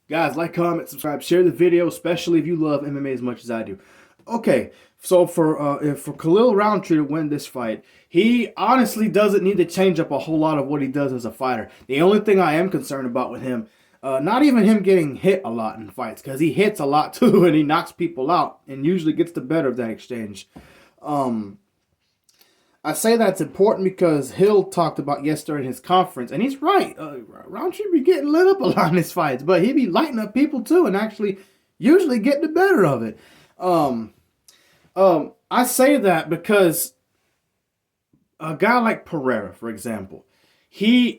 Guys, like, comment, subscribe, share the video, especially if you love MMA as much as I do. Okay, so for Khalil Rountree to win this fight, he honestly doesn't need to change up a whole lot of what he does as a fighter. The only thing I am concerned about with him, not even him getting hit a lot in fights, because he hits a lot too, and he knocks people out, and usually gets the better of that exchange. I say that's important because Hill talked about yesterday in his conference, and he's right. Roundtree be getting lit up a lot in his fights, but he be lighting up people too, and actually usually getting the better of it. I say that because a guy like Pereira, for example,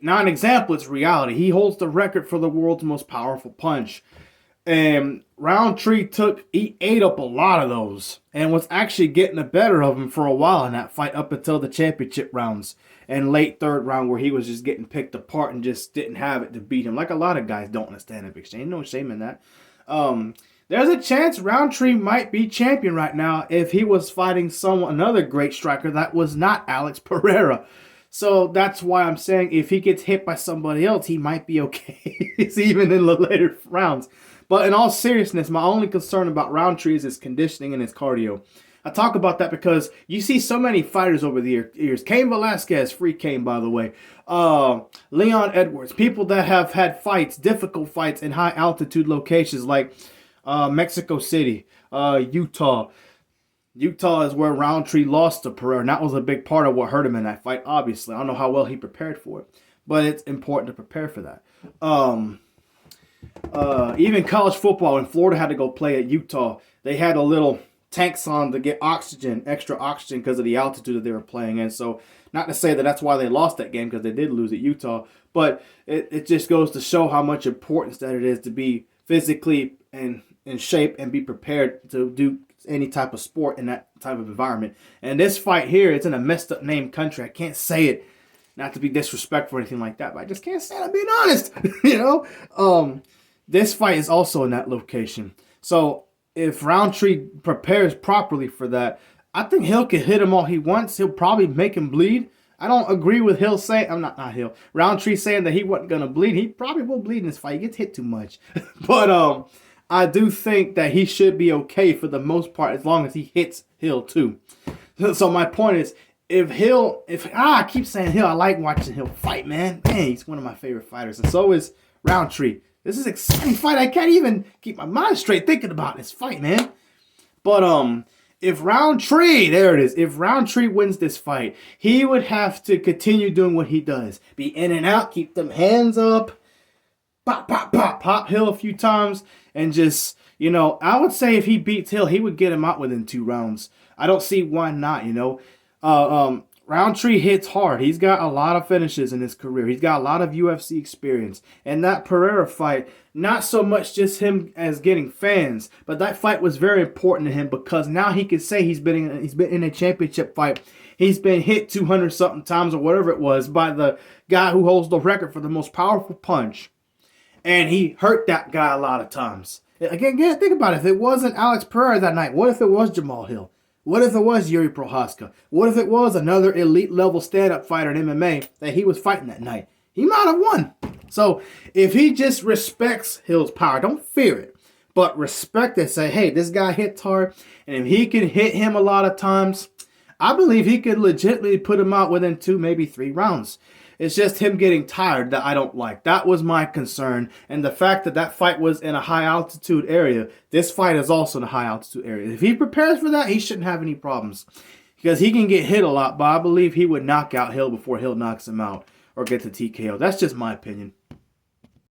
not an example, it's reality. He holds the record for the world's most powerful punch. And Roundtree he ate up a lot of those and was actually getting the better of him for a while in that fight up until the championship rounds and late third round where he was just getting picked apart and just didn't have it to beat him. Like a lot of guys don't in a stand-up exchange. No shame in that. There's a chance Roundtree might be champion right now if he was fighting another great striker that was not Alex Pereira. So that's why I'm saying if he gets hit by somebody else, he might be okay. It's even in the later rounds. But in all seriousness, my only concern about Roundtree is his conditioning and his cardio. I talk about that because you see so many fighters over the years. Cain Velasquez, free Cain, by the way. Leon Edwards, people that have had fights, difficult fights in high altitude locations like Mexico City, Utah. Utah is where Roundtree lost to Pereira, and that was a big part of what hurt him in that fight, obviously. I don't know how well he prepared for it, but it's important to prepare for that. Even college football, when Florida had to go play at Utah, they had a little tanks on to get extra oxygen because of the altitude that they were playing in. So not to say that that's why they lost that game, because they did lose at Utah, but it just goes to show how much importance that it is to be physically and in shape and be prepared to do any type of sport in that type of environment. And this fight here, it's in a messed up named country. I can't say it, not to be disrespectful or anything like that, but I just can't say it. I'm being honest. This fight is also in that location. So if Roundtree prepares properly for that, I think Hill can hit him all he wants. He'll probably make him bleed. I don't agree with Hill saying, Roundtree saying that he wasn't going to bleed. He probably will bleed in this fight. He gets hit too much. But I do think that he should be okay for the most part as long as he hits Hill too. So my point is, I keep saying Hill, I like watching Hill fight, man. Man, he's one of my favorite fighters. And so is Roundtree. This is an exciting fight. I can't even keep my mind straight thinking about this fight, man. But if Roundtree wins this fight, he would have to continue doing what he does. Be in and out, keep them hands up, pop, pop, pop, pop Hill a few times, and just, I would say if he beats Hill, he would get him out within 2 rounds. I don't see why not, Roundtree hits hard. He's got a lot of finishes in his career. He's got a lot of UFC experience. And that Pereira fight, not so much just him as getting fans, but that fight was very important to him because now he can say he's been in a championship fight. He's been hit 200-something times or whatever it was by the guy who holds the record for the most powerful punch. And he hurt that guy a lot of times. Again, think about it. If it wasn't Alex Pereira that night, what if it was Jamahal Hill? What if it was Yuri Prohaska? What if it was another elite level stand-up fighter in MMA that he was fighting that night? He might have won. So if he just respects Hill's power, don't fear it, but respect it. Say, hey, this guy hits hard, and if he can hit him a lot of times, I believe he could legitimately put him out within 2, maybe 3 rounds. It's just him getting tired that I don't like. That was my concern. And the fact that that fight was in a high-altitude area, this fight is also in a high-altitude area. If he prepares for that, he shouldn't have any problems. Because he can get hit a lot, but I believe he would knock out Hill before Hill knocks him out or gets a TKO. That's just my opinion.